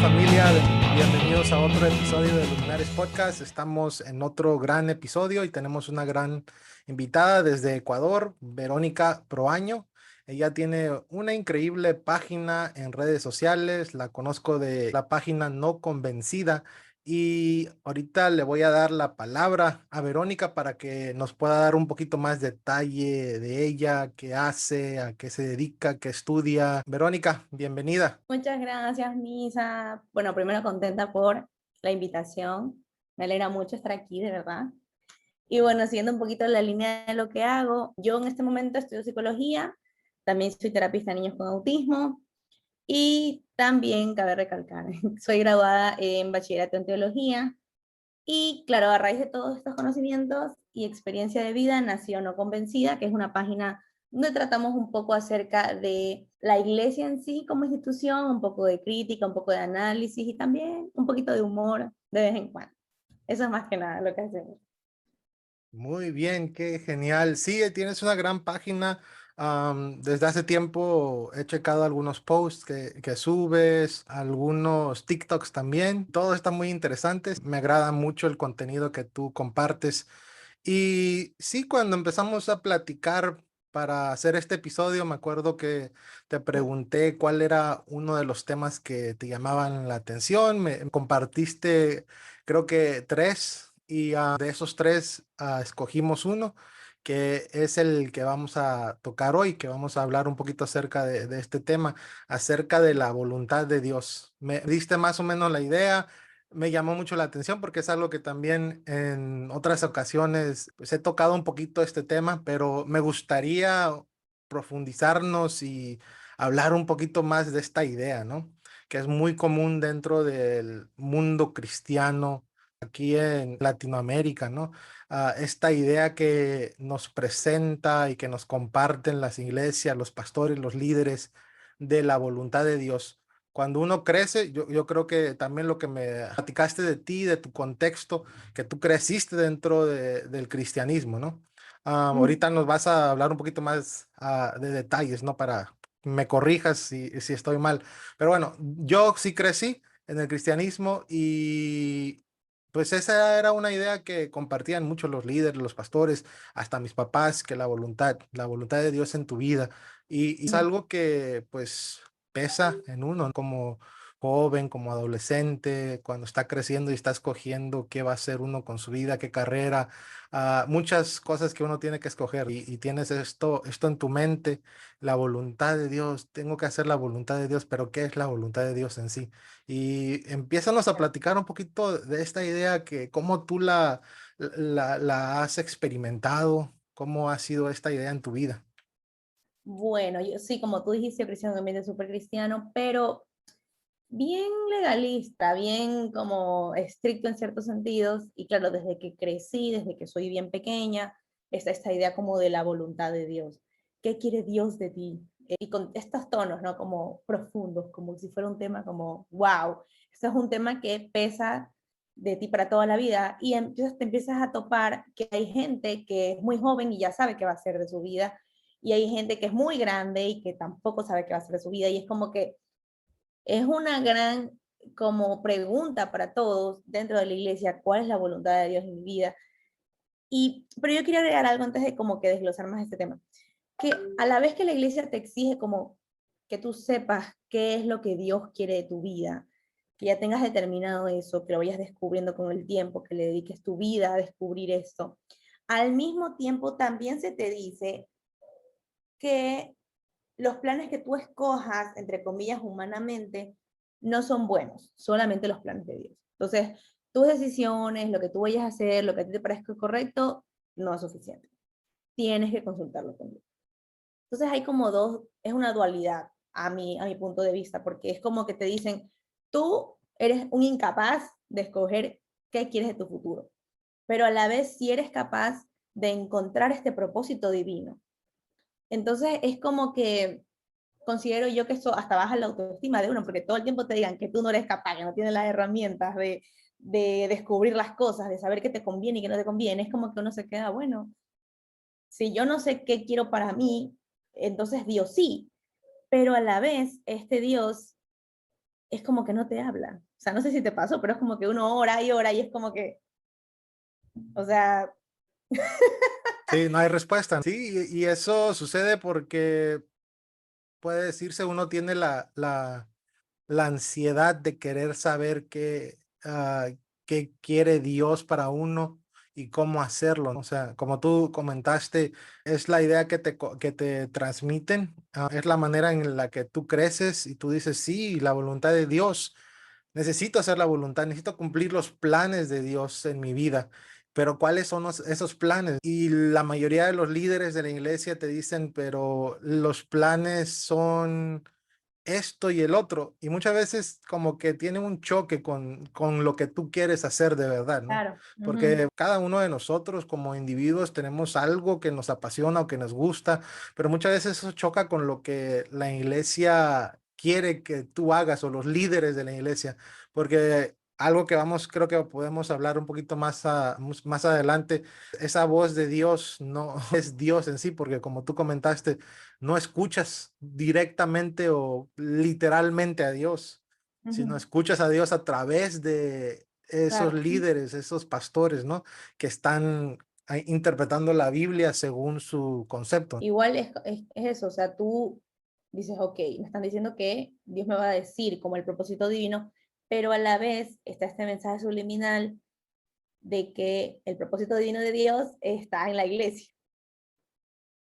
familia? Bienvenidos a otro episodio de Luminares Podcast. Estamos en otro gran episodio y tenemos una gran invitada desde Ecuador, Verónica Proaño. Ella tiene una increíble página en redes sociales, la conozco de la página No Convencida y ahorita le voy a dar la palabra a Verónica para que nos pueda dar un poquito más detalle de ella, qué hace, a qué se dedica, qué estudia. Verónica, bienvenida. Muchas gracias, Misa. Bueno, primero contenta por la invitación. Me alegra mucho estar aquí, de verdad. Y bueno, siguiendo un poquito la línea de lo que hago, yo en este momento estudio psicología, también soy terapista de niños con autismo y también, cabe recalcar, soy graduada en bachillerato en teología. Y claro, a raíz de todos estos conocimientos y experiencia de vida nació No Convencida, que es una página donde tratamos un poco acerca de la iglesia en sí como institución, un poco de crítica, un poco de análisis y también un poquito de humor de vez en cuando. Eso es más que nada lo que hacemos. Muy bien, qué genial. Sí, tienes una gran página. Desde hace tiempo he checado algunos posts que subes, algunos TikToks también. Todos están muy interesantes. Me agrada mucho el contenido que tú compartes. Y sí, cuando empezamos a platicar para hacer este episodio, me acuerdo que te pregunté cuál era uno de los temas que te llamaban la atención. Me compartiste, creo que tres, y de esos tres escogimos uno, que es el que vamos a tocar hoy, que vamos a hablar un poquito acerca de este tema, acerca de la voluntad de Dios. Me diste más o menos la idea. Me llamó mucho la atención porque es algo que también en otras ocasiones pues, he tocado un poquito este tema, pero me gustaría profundizarnos y hablar un poquito más de esta idea, ¿no? Que es muy común dentro del mundo cristiano aquí en Latinoamérica, ¿no? Esta idea que nos presenta y que nos comparten las iglesias, los pastores, los líderes de la voluntad de Dios. Cuando uno crece, yo creo que también lo que me platicaste de ti, de tu contexto, que tú creciste dentro del cristianismo, ¿no? Ahorita nos vas a hablar un poquito más de detalles, ¿no? Para me corrijas si estoy mal. Pero bueno, yo sí crecí en el cristianismo y pues esa era una idea que compartían mucho los líderes, los pastores, hasta mis papás, que la voluntad de Dios en tu vida. Y es algo que pues pesa en uno como joven, como adolescente, cuando está creciendo y está escogiendo qué va a hacer uno con su vida, qué carrera, muchas cosas que uno tiene que escoger y tienes esto en tu mente, la voluntad de Dios, tengo que hacer la voluntad de Dios, pero ¿qué es la voluntad de Dios en sí? Y empiézanos a platicar un poquito de esta idea que cómo tú la has experimentado, cómo ha sido esta idea en tu vida. Bueno, yo sí, como tú dijiste, yo crecí en un ambiente súper cristiano, pero bien legalista, bien como estricto en ciertos sentidos. Y claro, desde que crecí, desde que soy bien pequeña, está esta idea como de la voluntad de Dios. ¿Qué quiere Dios de ti? Y con estos tonos, ¿no? Como profundos, como si fuera un tema como, wow, esto es un tema que pesa de ti para toda la vida. Y entonces te empiezas a topar que hay gente que es muy joven y ya sabe qué va a hacer de su vida. Y hay gente que es muy grande y que tampoco sabe qué va a hacer de su vida. Y es como que es una gran como pregunta para todos dentro de la iglesia, ¿cuál es la voluntad de Dios en mi vida? Pero yo quería agregar algo antes de como que desglosar más este tema, que a la vez que la iglesia te exige como que tú sepas qué es lo que Dios quiere de tu vida, que ya tengas determinado eso, que lo vayas descubriendo con el tiempo, que le dediques tu vida a descubrir esto, al mismo tiempo también se te dice que los planes que tú escojas, entre comillas, humanamente, no son buenos, solamente los planes de Dios. Entonces, tus decisiones, lo que tú vayas a hacer, lo que a ti te parezca correcto, no es suficiente. Tienes que consultarlo con Dios. Entonces, hay como dos, es una dualidad a mi punto de vista, porque es como que te dicen, tú eres un incapaz de escoger qué quieres de tu futuro, pero a la vez sí eres capaz de encontrar este propósito divino. Entonces, es como que considero yo que eso hasta baja la autoestima de uno, porque todo el tiempo te digan que tú no eres capaz, que no tienes las herramientas de descubrir las cosas, de saber qué te conviene y qué no te conviene, es como que uno se queda, bueno, si yo no sé qué quiero para mí, entonces Dios sí, pero a la vez este Dios es como que no te habla. O sea, no sé si te pasó, pero es como que uno ora y es como que, o sea, Sí, no hay respuesta. Sí, y eso sucede porque puede decirse uno tiene la ansiedad de querer saber qué quiere Dios para uno y cómo hacerlo, ¿no? O sea, como tú comentaste, es la idea que te transmiten, es la manera en la que tú creces y tú dices, sí, la voluntad de Dios. Necesito hacer la voluntad, necesito cumplir los planes de Dios en mi vida. Pero ¿cuáles son esos planes? Y la mayoría de los líderes de la iglesia te dicen, pero los planes son esto y el otro. Y muchas veces como que tiene un choque con lo que tú quieres hacer de verdad, ¿no? claro. Ujú, Porque cada uno de nosotros como individuos tenemos algo que nos apasiona o que nos gusta, pero muchas veces eso choca con lo que la iglesia quiere que tú hagas o los líderes de la iglesia, porque algo que vamos, creo que podemos hablar un poquito más adelante, esa voz de Dios no es Dios en sí, porque como tú comentaste, no escuchas directamente o literalmente a Dios, sino ujú, escuchas a Dios a través de esos claro. líderes, esos pastores, ¿no? Que están interpretando la Biblia según su concepto. Igual es eso, o sea, tú dices, ok, me están diciendo que Dios me va a decir como el propósito divino, pero a la vez está este mensaje subliminal de que el propósito divino de Dios está en la iglesia.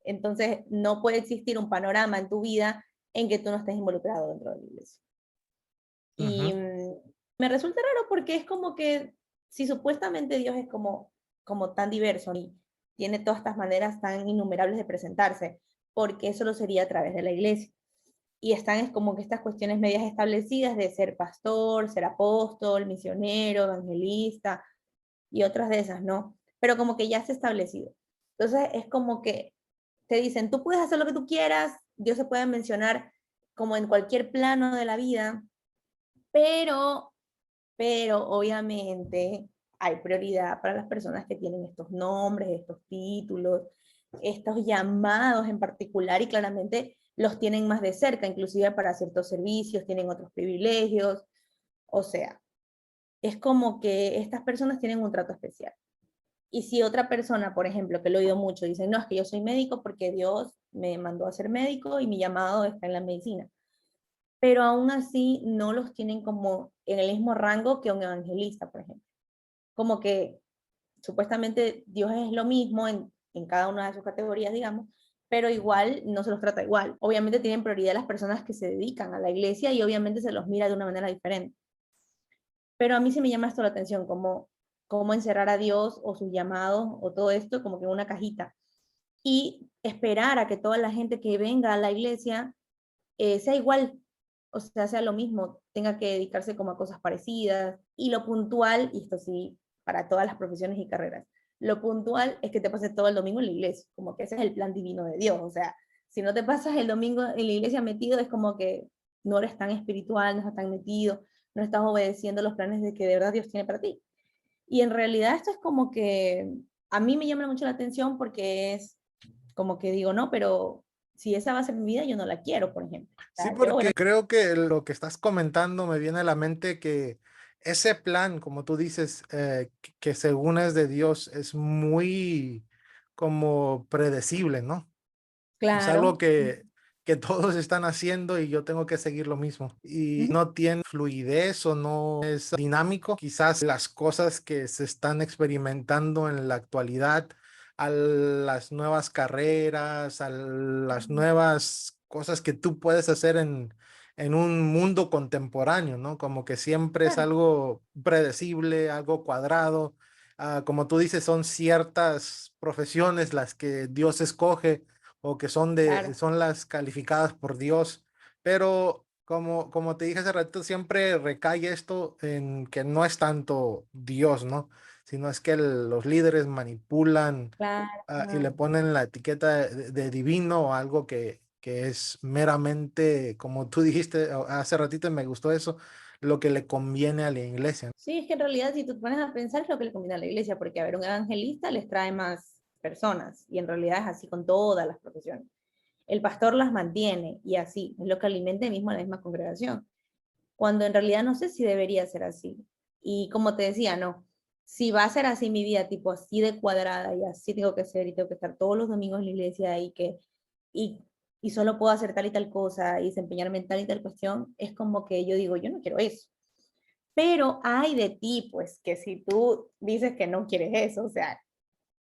Entonces, no puede existir un panorama en tu vida en que tú no estés involucrado dentro de la iglesia. Y Ujú, me resulta raro porque es como que si supuestamente Dios es como tan diverso y tiene todas estas maneras tan innumerables de presentarse, porque eso lo sería a través de la iglesia. Y están es como que estas cuestiones medias establecidas de ser pastor, ser apóstol, misionero, evangelista y otras de esas, ¿no? Pero como que ya se ha establecido. Entonces es como que te dicen, tú puedes hacer lo que tú quieras, Dios se puede mencionar como en cualquier plano de la vida, pero, pero obviamente hay prioridad para las personas que tienen estos nombres, estos títulos, estos llamados en particular y claramente los tienen más de cerca, inclusive para ciertos servicios, tienen otros privilegios, o sea, es como que estas personas tienen un trato especial. Y si otra persona, por ejemplo, que lo he oído mucho, dice, no, es que yo soy médico porque Dios me mandó a ser médico y mi llamado está en la medicina, pero aún así no los tienen como en el mismo rango que un evangelista, por ejemplo. Como que supuestamente Dios es lo mismo en cada una de sus categorías, digamos, pero igual no se los trata igual. Obviamente tienen prioridad las personas que se dedican a la iglesia y obviamente se los mira de una manera diferente. Pero a mí se me llama esto la atención, como cómo encerrar a Dios o sus llamados o todo esto como que en una cajita y esperar a que toda la gente que venga a la iglesia sea igual, o sea, sea lo mismo, tenga que dedicarse como a cosas parecidas. Y lo puntual, y esto sí, para todas las profesiones y carreras, lo puntual es que te pases todo el domingo en la iglesia, como que ese es el plan divino de Dios, o sea, si no te pasas el domingo en la iglesia metido, es como que no eres tan espiritual, no estás tan metido, no estás obedeciendo los planes de que de verdad Dios tiene para ti. Y en realidad esto es como que a mí me llama mucho la atención porque es como que digo, no, pero si esa va a ser mi vida, yo no la quiero, por ejemplo. O sí, sea, yo porque creo que lo que estás comentando me viene a la mente que ese plan, como tú dices, que según es de Dios, es muy como predecible, ¿no? Es algo claro. que todos están haciendo y yo tengo que seguir lo mismo. Y Ujú, no tiene fluidez o no es dinámico. Quizás las cosas que se están experimentando en la actualidad, a las nuevas carreras, a las ujú, nuevas cosas que tú puedes hacer en un mundo contemporáneo, ¿no? Como que siempre es claro, algo predecible, algo cuadrado. Como tú dices, son ciertas profesiones las que Dios escoge o que claro. son las calificadas por Dios, pero como te dije hace rato, siempre recae esto en que no es tanto Dios, ¿no? Sino es que los líderes manipulan Claro, y le ajá. ponen la etiqueta de divino o algo que es meramente, como tú dijiste hace ratito, y me gustó eso, lo que le conviene a la iglesia. Sí, es que en realidad si tú te pones a pensar es lo que le conviene a la iglesia, porque a ver, un evangelista les trae más personas y en realidad es así con todas las profesiones. El pastor las mantiene y así, es lo que alimenta mismo a la misma congregación. cuando en realidad no sé si debería ser así. Y como te decía, no, si va a ser así mi vida, tipo así de cuadrada y así tengo que ser y tengo que estar todos los domingos en la iglesia y, y solo puedo hacer tal y tal cosa y desempeñarme en tal y tal cuestión, es como que yo digo, yo no quiero eso. Pero hay de ti, pues, que si tú dices que no quieres eso, o sea,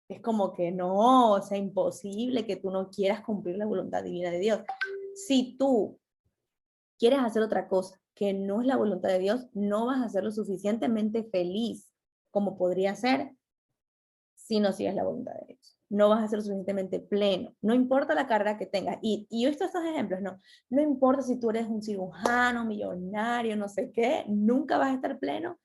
es como que no, o sea, imposible que tú no quieras cumplir la voluntad divina de Dios. Si tú quieres hacer otra cosa que no es la voluntad de Dios, no vas a ser lo suficientemente feliz como podría ser si no sigues la voluntad de Dios. No vas a ser lo suficientemente pleno. No importa la carrera que tengas. Y yo he visto estos ejemplos, no. No importa si tú eres un cirujano, millonario, no sé qué, nunca vas a estar pleno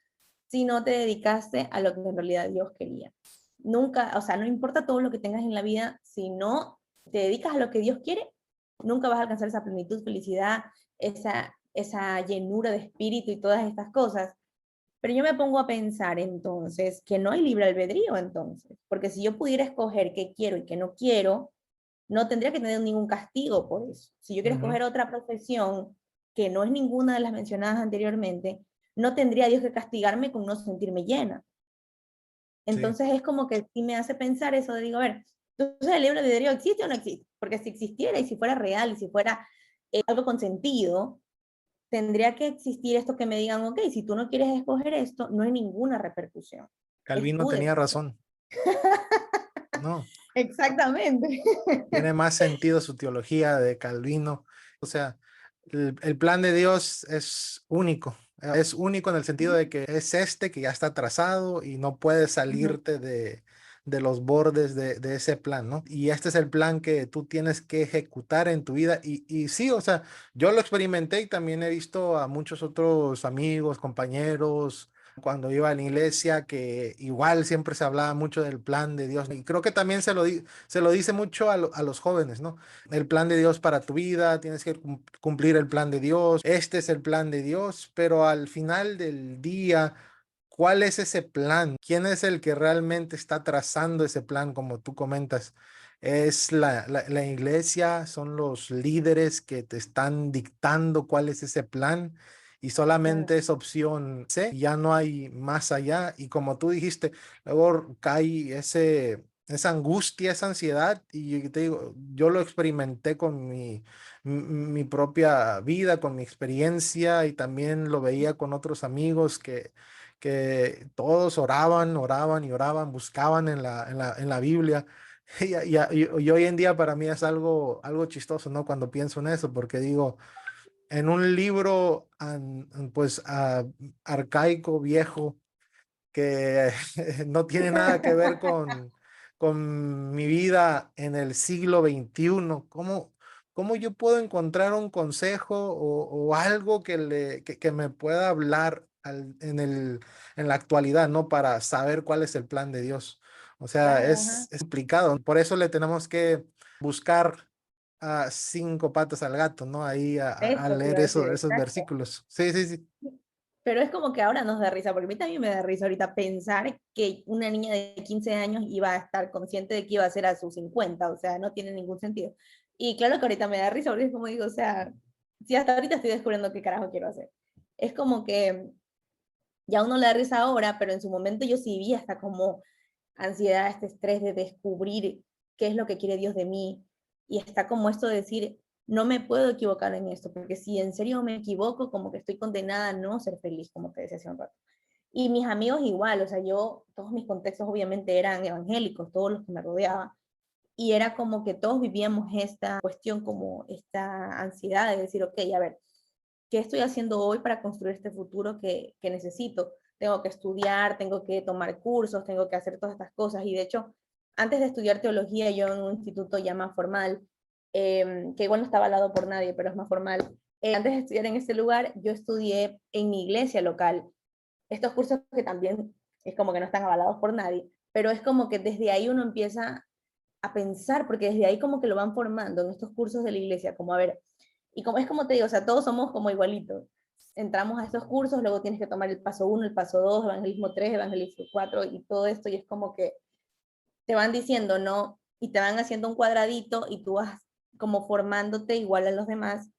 si no te dedicaste a lo que en realidad Dios quería. Nunca, o sea, no importa todo lo que tengas en la vida, si no te dedicas a lo que Dios quiere, nunca vas a alcanzar esa plenitud, felicidad, esa llenura de espíritu y todas estas cosas. Pero yo me pongo a pensar entonces que no hay libre albedrío entonces, porque si yo pudiera escoger qué quiero y qué no quiero, no tendría que tener ningún castigo por eso. Si yo quiero Ujú. escoger otra profesión que no es ninguna de las mencionadas anteriormente, no tendría Dios que castigarme con no sentirme llena. Sí. Entonces es como que sí me hace pensar eso de digo, a ver, entonces el libre albedrío existe o no existe, porque si existiera y si fuera real y si fuera algo con sentido, tendría que existir esto que me digan, ok, si tú no quieres escoger esto, no hay ninguna repercusión. Es Calvino tu tenía decisión. razón. No, Exactamente. tiene más sentido su teología de Calvino. O sea, el plan de Dios es único. Es único en el sentido de que es este que ya está trazado y no puedes salirte de los bordes de ese plan, ¿no? Y este es el plan que tú tienes que ejecutar en tu vida. Y sí, o sea, yo lo experimenté y también he visto a muchos otros amigos, compañeros, cuando iba a la iglesia, que igual siempre se hablaba mucho del plan de Dios. Y creo que también se lo dice mucho a los jóvenes, ¿no? El plan de Dios para tu vida, tienes que cumplir el plan de Dios, este es el plan de Dios, pero al final del día, ¿cuál es ese plan? ¿Quién es el que realmente está trazando ese plan, como tú comentas? ¿Es la iglesia? ¿Son los líderes que te están dictando cuál es ese plan? Y Claro. solamente es opción C, ya no hay más allá. Y como tú dijiste, luego cae esa angustia, esa ansiedad, y yo te digo, yo lo experimenté con mi propia vida, con mi experiencia, y también lo veía con otros amigos que todos oraban, oraban y oraban, buscaban en la Biblia. Y hoy en día para mí es algo chistoso, ¿no? Cuando pienso en eso, porque digo, en un libro pues arcaico, viejo, que no tiene nada que ver con mi vida en el siglo XXI. ¿Cómo yo puedo encontrar un consejo o algo que me pueda hablar en la actualidad, ¿no? Para saber cuál es el plan de Dios. O sea, Claro, ajá. es complicado. Por eso le tenemos que buscar a cinco patas al gato, ¿no? Ahí a Eso te leer iba a decir, esos exacto. versículos. Sí, sí, sí. Pero es como que ahora nos da risa, porque a mí también me da risa ahorita pensar que una niña de 15 años iba a estar consciente de que iba a ser a sus 50, o sea, no tiene ningún sentido. Y claro que ahorita me da risa, porque es como digo, o sea, si hasta ahorita estoy descubriendo qué carajo quiero hacer. Es como que ya uno le da risa ahora, pero en su momento yo sí vi hasta como ansiedad, este estrés de descubrir qué es lo que quiere Dios de mí. Y está como esto de decir, no me puedo equivocar en esto, porque si en serio me equivoco, como que estoy condenada a no ser feliz, como te decía hace un rato. Y mis amigos igual, o sea, yo, todos mis contextos obviamente eran evangélicos, todos los que me rodeaban, y era como que todos vivíamos esta cuestión, como esta ansiedad de decir, ok, a ver, ¿qué estoy haciendo hoy para construir este futuro que necesito? Tengo que estudiar, tengo que tomar cursos, tengo que hacer todas estas cosas. Y de hecho, antes de estudiar teología, yo en un instituto ya más formal, que igual no estaba avalado por nadie, pero es más formal, antes de estudiar en ese lugar, yo estudié en mi iglesia local. Estos cursos que también es como que no están avalados por nadie, pero es como que desde ahí uno empieza a pensar, porque desde ahí como que lo van formando en estos cursos de la iglesia, como a ver, y como es como te digo, o sea, todos somos como igualitos. Entramos a estos cursos, luego tienes que tomar el paso uno, el paso 2, evangelismo 3, evangelismo 4 y todo esto, y es como que te van diciendo no, y te van haciendo un cuadradito y tú vas como formándote igual a los demás,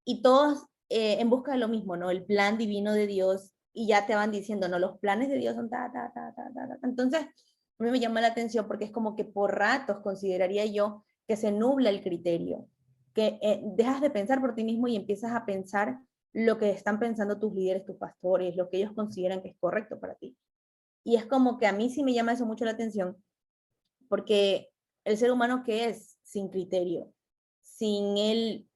y todos en busca de lo mismo, ¿no? El plan divino de Dios, y ya te van diciendo, no, los planes de Dios son ta, ta, ta, ta, ta, ta. Entonces, a mí me llama la atención porque es como que por ratos consideraría yo que se nubla el criterio, que dejas de pensar por ti mismo y empiezas a pensar lo que están pensando tus líderes, tus pastores, lo que ellos consideran que es correcto para ti. Y es como que a mí sí me llama eso mucho la atención, porque el ser humano que es sin criterio, sin él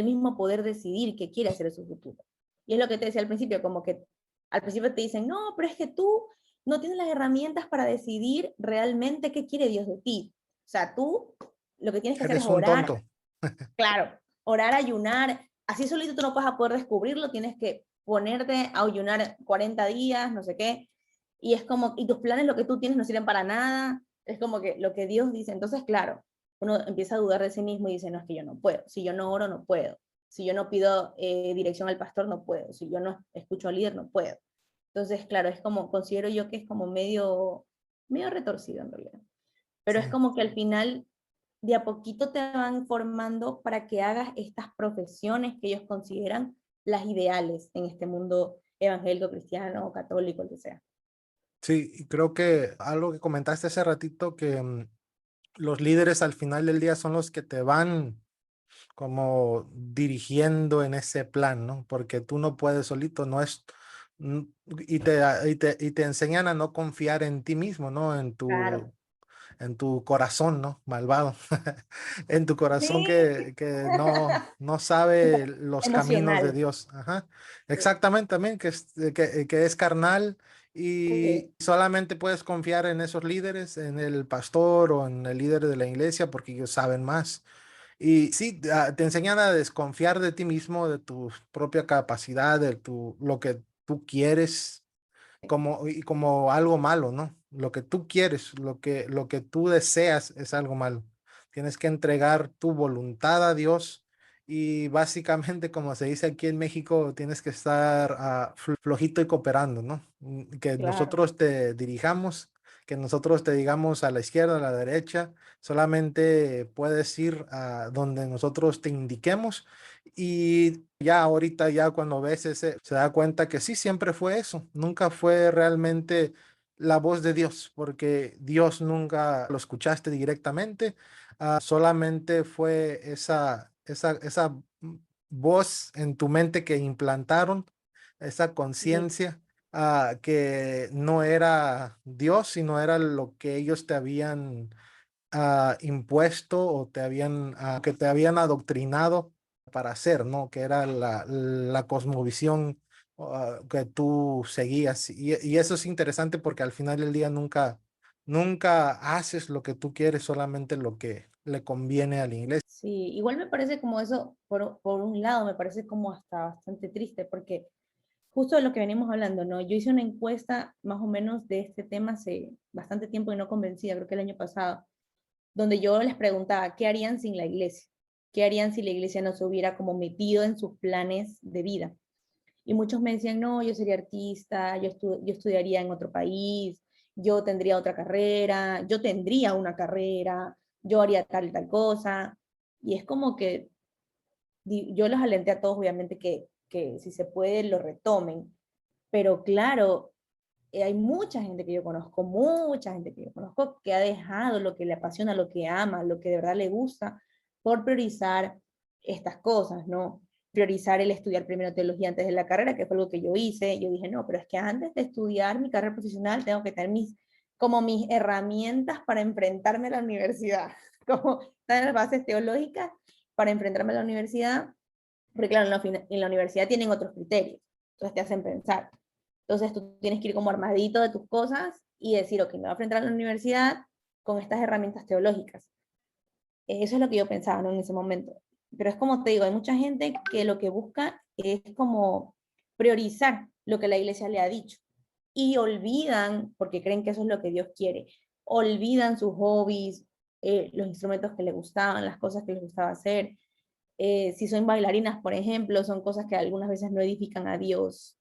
mismo poder decidir qué quiere hacer en su futuro. Y es lo que te decía al principio, como que al principio te dicen, no, pero es que tú no tienes las herramientas para decidir realmente qué quiere Dios de ti. O sea, tú lo que tienes que hacer es Eres un orar, tonto. claro, orar, ayunar, así solito tú no vas a poder descubrirlo, tienes que ponerte a ayunar 40 días, no sé qué, y es como, y tus planes, lo que tú tienes, no sirven para nada, es como que lo que Dios dice, entonces, claro, uno empieza a dudar de sí mismo y dice, no, es que yo no puedo, si yo no oro, no puedo, si yo no pido dirección al pastor, no puedo, si yo no escucho al líder, no puedo. Entonces, claro, es como, considero yo que es como medio retorcido en realidad, pero es Sí. como que al final de a poquito te van formando para que hagas estas profesiones que ellos consideran las ideales en este mundo evangélico, cristiano, católico, el que sea. Sí, y creo que algo que comentaste hace ratito, que los líderes al final del día son los que te van como dirigiendo en ese plan, ¿no? Porque tú no puedes solito, no es, mm, y te enseñan a no confiar en ti mismo, ¿no? Claro. En tu corazón, ¿no? Malvado, en tu corazón Sí. que no sabe los caminos de Emocional. Dios. Ajá. Sí. Exactamente, también que es carnal y Sí. solamente puedes confiar en esos líderes, en el pastor o en el líder de la iglesia, porque ellos saben más. Y sí, te enseñan a desconfiar de ti mismo, de tu propia capacidad, lo que tú quieres como algo malo, ¿no? Lo que tú quieres, lo que tú deseas es algo malo. Tienes que entregar tu voluntad a Dios y básicamente, como se dice aquí en México, tienes que estar flojito y cooperando, ¿no? Que Claro. nosotros te dirijamos, que nosotros te digamos a la izquierda, a la derecha, solamente puedes ir a donde nosotros te indiquemos y ya ahorita, ya cuando ves ese, se da cuenta que sí, siempre fue eso, nunca fue realmente la voz de Dios, porque Dios nunca lo escuchaste directamente, solamente fue esa voz en tu mente que implantaron, esa Sí. conciencia, que no era Dios, sino era lo que ellos te habían impuesto o que te habían adoctrinado para hacer, ¿no? Que era la cosmovisión que tú seguías. Y eso es interesante porque al final del día nunca haces lo que tú quieres, solamente lo que le conviene a la iglesia. Sí, igual me parece como eso, por un lado, me parece como hasta bastante triste, porque justo de lo que venimos hablando, ¿no? Yo hice una encuesta más o menos de este tema hace bastante tiempo y no convencida, creo que el año pasado, donde yo les preguntaba, ¿qué harían sin la iglesia? ¿Qué harían si la iglesia no se hubiera como metido en sus planes de vida? Y muchos me decían, no, yo sería artista, yo estudiaría en otro país, yo tendría otra carrera, yo tendría una carrera, yo haría tal y tal cosa. Y es como que yo los alenté a todos, obviamente, que si se puede lo retomen. Pero claro, hay mucha gente que yo conozco, mucha gente que yo conozco que ha dejado lo que le apasiona, lo que ama, lo que de verdad le gusta, por priorizar estas cosas, ¿no? Priorizar el estudiar primero teología antes de la carrera, que fue algo que yo hice. Yo dije, no, pero es que antes de estudiar mi carrera profesional tengo que tener como mis herramientas para enfrentarme a la universidad, como están las bases teológicas para enfrentarme a la universidad, porque claro, en la universidad tienen otros criterios, entonces te hacen pensar. Entonces tú tienes que ir como armadito de tus cosas y decir, ok, me voy a enfrentar a la universidad con estas herramientas teológicas. Eso es lo que yo pensaba, ¿no? En ese momento. Pero es como te digo, hay mucha gente que lo que busca es como priorizar lo que la iglesia le ha dicho y olvidan, porque creen que eso es lo que Dios quiere, olvidan sus hobbies, los instrumentos que les gustaban, las cosas que les gustaba hacer. Si son bailarinas, por ejemplo, son cosas que algunas veces no edifican a Dios,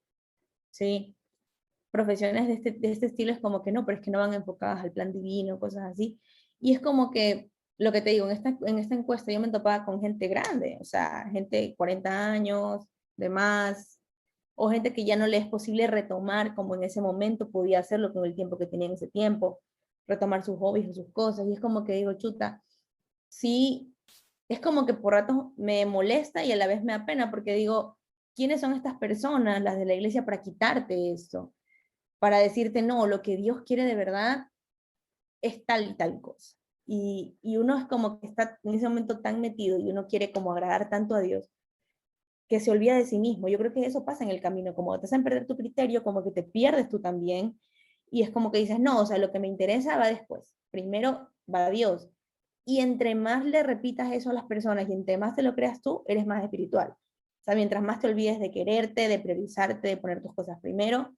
¿sí? Profesiones de este estilo es como que no, pero es que no van enfocadas al plan divino, cosas así. Y es como que, lo que te digo, en esta encuesta yo me topaba con gente grande, o sea, gente de 40 años, de más, o gente que ya no le es posible retomar como en ese momento podía hacerlo con el tiempo que tenía en ese tiempo, retomar sus hobbies o sus cosas, y es como que digo, chuta, sí, es como que por ratos me molesta y a la vez me da pena, porque digo, ¿quiénes son estas personas, las de la iglesia, para quitarte eso? Para decirte, no, lo que Dios quiere de verdad es tal y tal cosa. Y uno es como que está en ese momento tan metido y uno quiere como agradar tanto a Dios que se olvida de sí mismo. Yo creo que eso pasa en el camino, como te hacen perder tu criterio, como que te pierdes tú también, y es como que dices, no, o sea, lo que me interesa va después. Primero va Dios. Y entre más le repitas eso a las personas y entre más te lo creas tú, eres más espiritual. O sea, mientras más te olvides de quererte, de priorizarte, de poner tus cosas primero,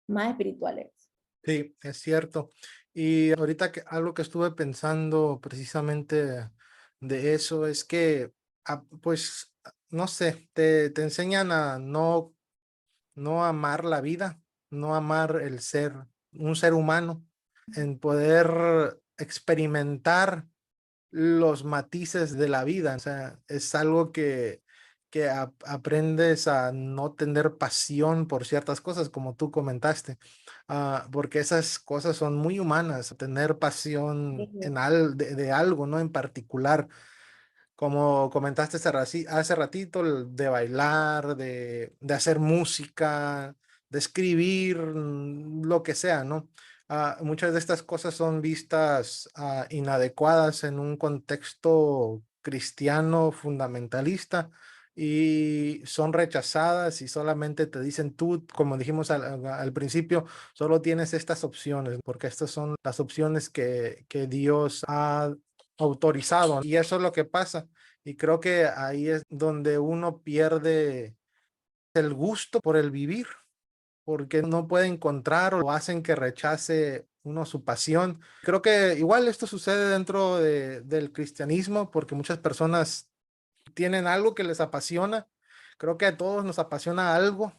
más espiritual eres. Sí, es cierto. Y ahorita que algo que estuve pensando precisamente de eso es que, pues, no sé, te enseñan a no amar la vida, no amar el ser, un ser humano, en poder experimentar los matices de la vida. O sea, es algo que aprendes a no tener pasión por ciertas cosas, como tú comentaste, porque esas cosas son muy humanas, tener pasión Sí, de algo, ¿no? En particular. Como comentaste hace ratito, de bailar, de hacer música, de escribir, lo que sea, ¿no? Muchas de estas cosas son vistas inadecuadas en un contexto cristiano fundamentalista y son rechazadas y solamente te dicen tú, como dijimos al principio, solo tienes estas opciones, porque estas son las opciones que Dios ha autorizado. Y eso es lo que pasa. Y creo que ahí es donde uno pierde el gusto por el vivir, porque no puede encontrar o hacen que rechace uno su pasión. Creo que igual esto sucede dentro del cristianismo, porque muchas personas tienen algo que les apasiona. Creo que a todos nos apasiona algo,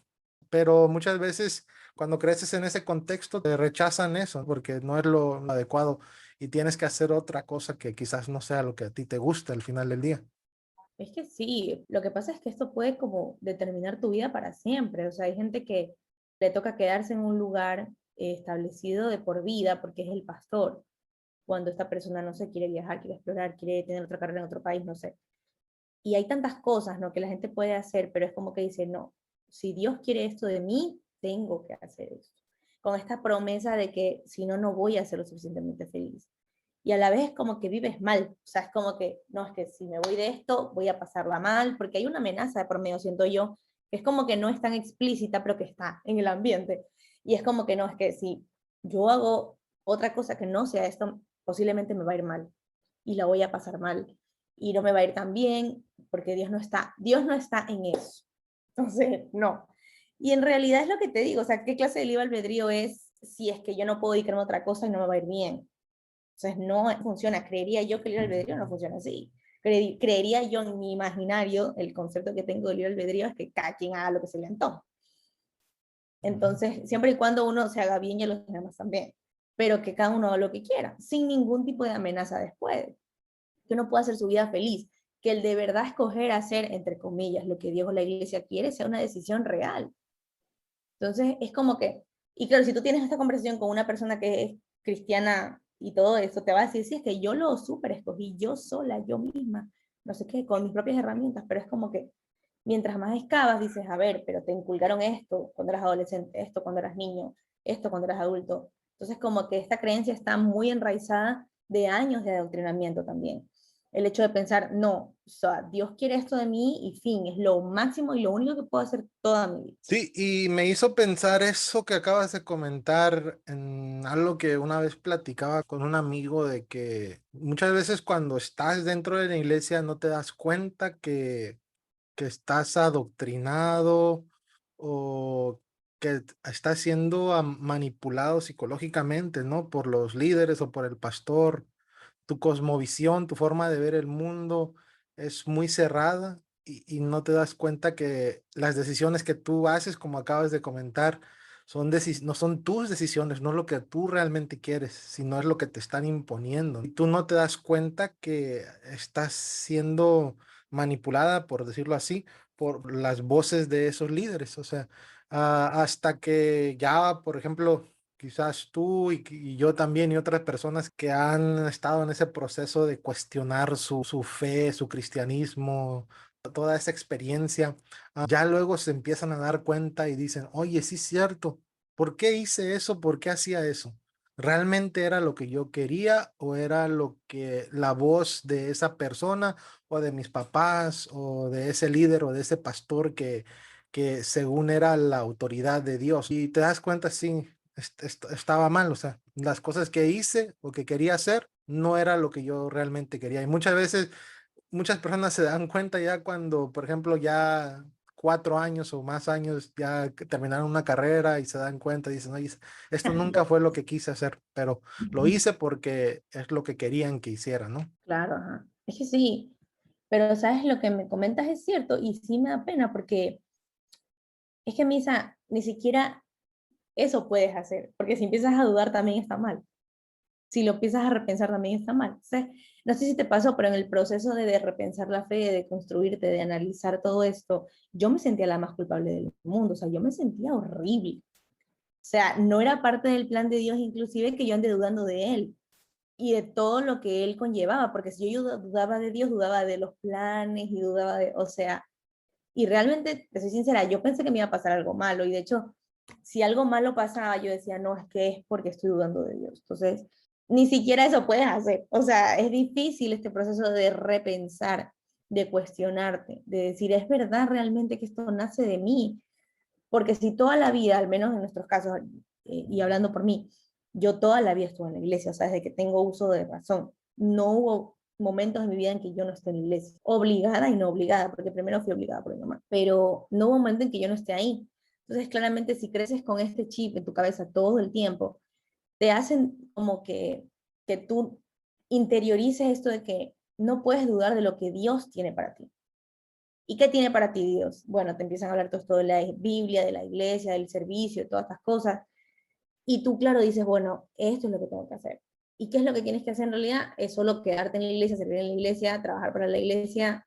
pero muchas veces cuando creces en ese contexto te rechazan eso porque no es lo adecuado y tienes que hacer otra cosa que quizás no sea lo que a ti te gusta al final del día. es que sí, lo que pasa es que esto puede como determinar tu vida para siempre. O sea, hay gente que le toca quedarse en un lugar establecido de por vida porque es el pastor, cuando esta persona no se quiere viajar, quiere explorar, quiere tener otra carrera en otro país, no sé. Y hay tantas cosas, ¿no? Que la gente puede hacer, pero es como que dice, no, si Dios quiere esto de mí, tengo que hacer esto. Con esta promesa de que si no, no voy a ser lo suficientemente feliz. Y a la vez como que vives mal, o sea, es como que, no, es que si me voy de esto, voy a pasarla mal, porque hay una amenaza de por medio, siento yo, que es como que no es tan explícita, pero que está en el ambiente. Y es como que no, es que si yo hago otra cosa que no sea esto, posiblemente me va a ir mal y la voy a pasar mal y no me va a ir tan bien porque Dios no está en eso. Entonces, no. Y en realidad es lo que te digo, o sea, ¿qué clase de libre albedrío es si es que yo no puedo dedicarme a otra cosa y no me va a ir bien? Entonces, no funciona. Creería yo que el libre albedrío no funciona así. Creería yo en mi imaginario, el concepto que tengo de libre albedrío es que cada quien haga lo que se le antoja. Ujú. Entonces, siempre y cuando uno se haga bien y a los demás también, pero que cada uno haga lo que quiera, sin ningún tipo de amenaza después, que uno pueda hacer su vida feliz, que el de verdad escoger hacer, entre comillas, lo que Dios o la iglesia quiere sea una decisión real. Entonces, es como que, y claro, si tú tienes esta conversación con una persona que es cristiana y todo eso, te va a decir, sí, es que yo lo súper escogí, yo sola, yo misma, no sé qué, con mis propias herramientas, pero es como que mientras más excavas, dices, a ver, pero te inculcaron esto cuando eras adolescente, esto cuando eras niño, esto cuando eras adulto. Entonces, como que esta creencia está muy enraizada de años de adoctrinamiento también. El hecho de pensar, no, o sea, Dios quiere esto de mí y fin, es lo máximo y lo único que puedo hacer toda mi vida. Sí, y me hizo pensar eso que acabas de comentar en algo que una vez platicaba con un amigo de que muchas veces cuando estás dentro de la iglesia no te das cuenta que estás adoctrinado o que estás siendo manipulado psicológicamente, ¿no? Por los líderes o por el pastor. Tu cosmovisión, tu forma de ver el mundo es muy cerrada y no te das cuenta que las decisiones que tú haces, como acabas de comentar, no son tus decisiones, no es lo que tú realmente quieres, sino es lo que te están imponiendo. Y tú no te das cuenta que estás siendo manipulada, por decirlo así, por las voces de esos líderes. O sea, hasta que ya, por ejemplo, quizás tú y yo también y otras personas que han estado en ese proceso de cuestionar su fe, su cristianismo, toda esa experiencia, ya luego se empiezan a dar cuenta y dicen, oye, sí es cierto, ¿por qué hice eso? ¿Por qué hacía eso? ¿Realmente era lo que yo quería o era lo que la voz de esa persona o de mis papás o de ese líder o de ese pastor que según era la autoridad de Dios? Y te das cuenta, sí, estaba mal, o sea, las cosas que hice o que quería hacer no era lo que yo realmente quería. Y muchas veces, muchas personas se dan cuenta ya cuando, por ejemplo, ya 4 años o más años ya que terminaron una carrera y se dan cuenta y dicen, oye, esto nunca fue lo que quise hacer, pero lo hice porque es lo que querían que hiciera, ¿no? Claro, ajá. Es que sí, pero sabes, lo que me comentas es cierto y sí me da pena porque es que Misa, ni siquiera eso puedes hacer, porque si empiezas a dudar también está mal. Si lo empiezas a repensar también está mal. O sea, no sé si te pasó, pero en el proceso de repensar la fe, de construirte, de analizar todo esto, yo me sentía la más culpable del mundo, o sea, yo me sentía horrible. O sea, no era parte del plan de Dios inclusive que yo ande dudando de Él y de todo lo que Él conllevaba, porque si yo dudaba de Dios, dudaba de los planes y dudaba de, o sea, y realmente, te soy sincera, yo pensé que me iba a pasar algo malo y de hecho, si algo malo pasaba, yo decía, no, es que es porque estoy dudando de Dios. Entonces, ni siquiera eso puedes hacer. O sea, es difícil este proceso de repensar, de cuestionarte, de decir, ¿es verdad realmente que esto nace de mí? Porque si toda la vida, al menos en nuestros casos, y hablando por mí, yo toda la vida estuve en la iglesia, o sea, desde que tengo uso de razón, no hubo momentos en mi vida en que yo no esté en la iglesia, obligada y no obligada, porque primero fui obligada por mi mamá, pero no hubo momento en que yo no esté ahí. Entonces, claramente, si creces con este chip en tu cabeza todo el tiempo, te hacen como que tú interiorices esto de que no puedes dudar de lo que Dios tiene para ti. ¿Y qué tiene para ti Dios? Bueno, te empiezan a hablar todo de la Biblia, de la iglesia, del servicio, de todas estas cosas. Y tú, claro, dices, bueno, esto es lo que tengo que hacer. ¿Y qué es lo que tienes que hacer en realidad? Es solo quedarte en la iglesia, servir en la iglesia, trabajar para la iglesia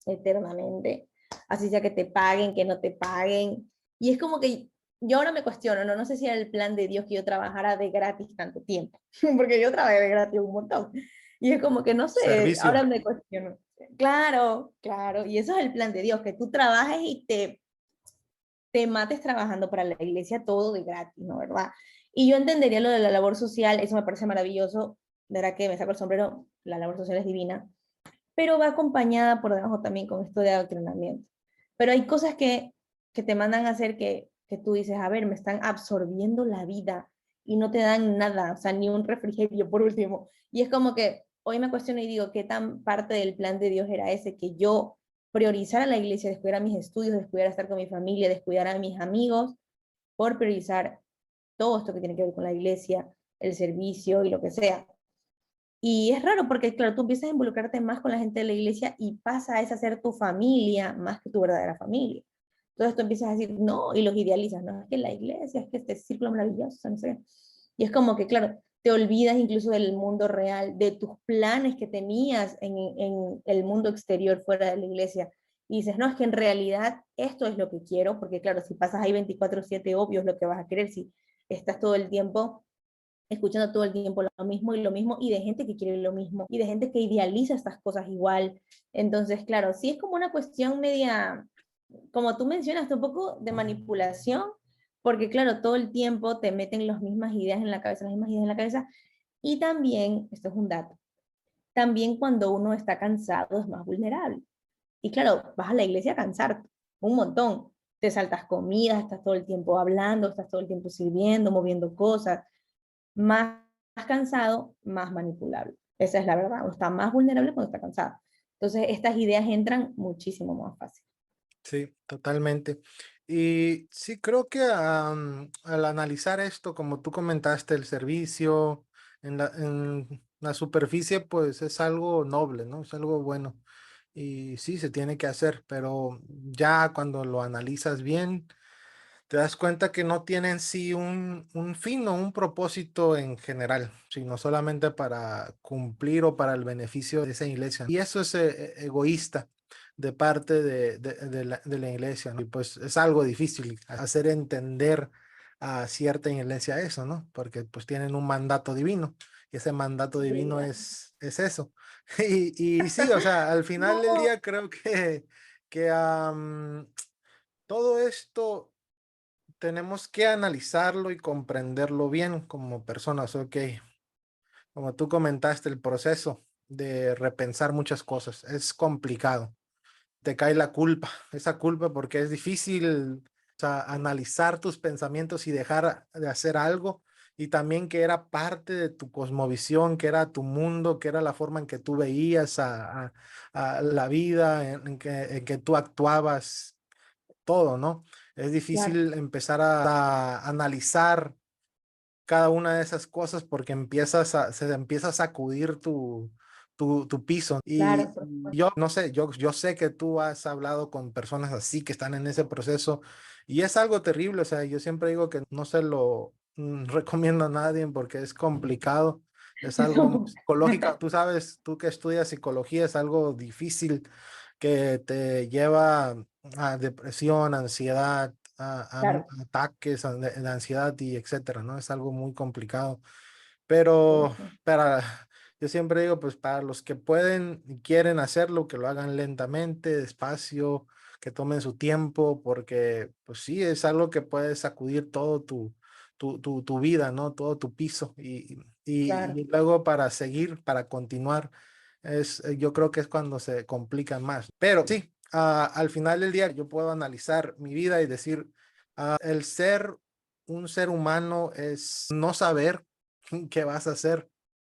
eternamente. Así sea que te paguen, que no te paguen. Y es como que yo ahora me cuestiono, no sé si era el plan de Dios que yo trabajara de gratis tanto tiempo, porque yo trabajé de gratis un montón. Y es como que no sé, Servicio. ahora me cuestiono. Claro, claro, y eso es el plan de Dios, que tú trabajes y te mates trabajando para la iglesia todo de gratis, ¿no? ¿Verdad? Y yo entendería lo de la labor social, eso me parece maravilloso, de verdad que me saco el sombrero, la labor social es divina, pero va acompañada por debajo también con esto de adoctrinamiento. Pero hay cosas que te mandan a hacer que tú dices, a ver, me están absorbiendo la vida y no te dan nada, o sea, ni un refrigerio por último. Y es como que hoy me cuestiono y digo, ¿qué tan parte del plan de Dios era ese? Que yo priorizara la iglesia, descuidar mis estudios, descuidar estar con mi familia, descuidar a mis amigos, por priorizar todo esto que tiene que ver con la iglesia, el servicio y lo que sea. Y es raro porque, claro, tú empiezas a involucrarte más con la gente de la iglesia y pasa a esa ser tu familia más que tu verdadera familia. Entonces tú empiezas a decir, no, y los idealizas, no, es que la iglesia, es que este círculo maravilloso, no sé. Y es como que, claro, te olvidas incluso del mundo real, de tus planes que tenías en el mundo exterior fuera de la iglesia. Y dices, no, es que en realidad esto es lo que quiero, porque claro, si pasas ahí 24/7, obvio es lo que vas a querer, si estás todo el tiempo escuchando todo el tiempo lo mismo, y de gente que quiere lo mismo, y de gente que idealiza estas cosas igual. Entonces, claro, sí es como una cuestión media, como tú mencionaste, un poco de manipulación, porque claro, todo el tiempo te meten las mismas ideas en la cabeza, las mismas ideas en la cabeza, y también, esto es un dato, también cuando uno está cansado es más vulnerable. Y claro, vas a la iglesia a cansarte un montón. Te saltas comidas, estás todo el tiempo hablando, estás todo el tiempo sirviendo, moviendo cosas, más cansado, más manipulable. Esa es la verdad. O está más vulnerable cuando está cansado. Entonces, estas ideas entran muchísimo más fácil. Sí, totalmente. Y sí, creo que al analizar esto, como tú comentaste, el servicio en la superficie, pues es algo noble, ¿no? Es algo bueno. Y sí, se tiene que hacer, pero ya cuando lo analizas bien, te das cuenta que no tiene en sí un fin o un propósito en general, sino solamente para cumplir o para el beneficio de esa iglesia. Y eso es egoísta. de parte de la iglesia, ¿no? Y pues es algo difícil hacer entender a cierta iglesia eso, ¿no? Porque pues tienen un mandato divino y ese mandato Sí, divino claro. es eso. Y sí, o sea, al final del No, día creo que todo esto tenemos que analizarlo y comprenderlo bien como personas, ok. Como tú comentaste, el proceso de repensar muchas cosas es complicado. Te cae la culpa, esa culpa porque es difícil, o sea, analizar tus pensamientos y dejar de hacer algo y también que era parte de tu cosmovisión, que era tu mundo, que era la forma en que tú veías a la vida, en que tú actuabas, todo, ¿no? Es claro, difícil empezar a analizar cada una de esas cosas porque se empieza a sacudir tu piso. claro, Y por supuesto. yo no sé, yo sé que tú has hablado con personas así que están en ese proceso y es algo terrible. O sea, yo siempre digo que no se lo recomiendo a nadie porque es complicado. Es algo muy Somos- psicológico. Tú sabes, tú que estudias psicología, es algo difícil que te lleva a depresión, ansiedad, Claro, ataques de ansiedad y etcétera, ¿no? Es algo muy complicado. sí, Pero sí. para, yo siempre digo, pues para los que pueden y quieren hacerlo, que lo hagan lentamente, despacio, que tomen su tiempo, porque pues sí, es algo que puede sacudir todo tu vida, ¿no? Todo tu piso. Claro, Y luego para seguir, para continuar, yo creo que es cuando se complican más. Pero sí, al final del día yo puedo analizar mi vida y decir, el ser un ser humano es no saber qué vas a hacer.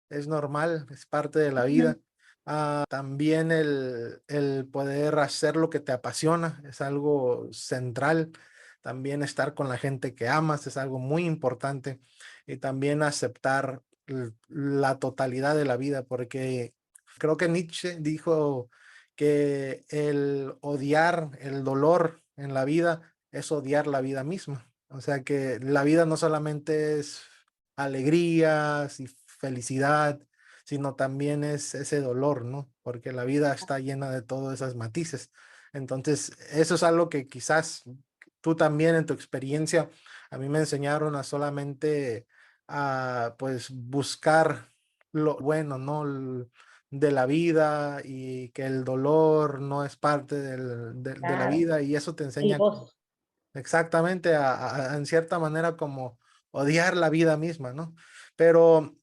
Es normal, es parte de la vida. ujú, También el poder hacer lo que te apasiona es algo central. También estar con la gente que amas es algo muy importante. Y también aceptar la totalidad de la vida, porque creo que Nietzsche dijo que el odiar el dolor en la vida es odiar la vida misma. O sea que la vida no solamente es alegrías y felicidad, sino también es ese dolor, ¿no? Porque la vida está llena de todos esos matices. Entonces, eso es algo que quizás tú también en tu experiencia, a mí me enseñaron a solamente pues buscar lo bueno, ¿no? De la vida y que el dolor no es parte de la claro. vida y eso te El enseña gozo. exactamente, en cierta manera como odiar la vida misma, ¿no? Pero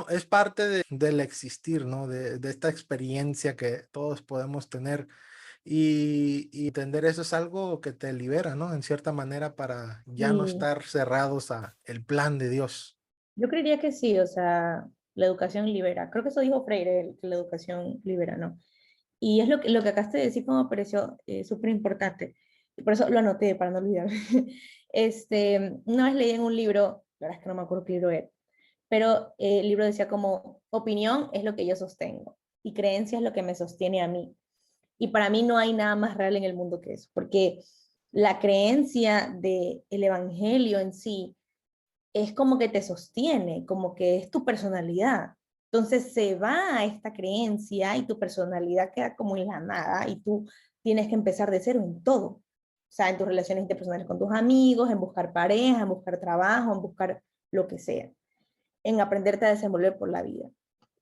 es parte del existir, ¿no? De esta experiencia que todos podemos tener y entender eso es algo que te libera, ¿no? En cierta manera para ya no Y estar cerrados a el plan de Dios. yo creería que sí, o sea, la educación libera. Creo que eso dijo Freire, que la educación libera, ¿no? Y es lo que acabaste de decir como me pareció súper importante. Y por eso lo anoté, para no olvidar. Una vez leí en un libro, la verdad es que no me acuerdo qué libro era, pero el libro decía como, opinión es lo que yo sostengo y creencia es lo que me sostiene a mí. Y para mí no hay nada más real en el mundo que eso, porque la creencia del evangelio en sí es como que te sostiene, como que es tu personalidad. Entonces se va a esta creencia y tu personalidad queda como en la nada y tú tienes que empezar de cero en todo. O sea, en tus relaciones interpersonales con tus amigos, en buscar pareja, en buscar trabajo, en buscar lo que sea, en aprenderte a desenvolver por la vida.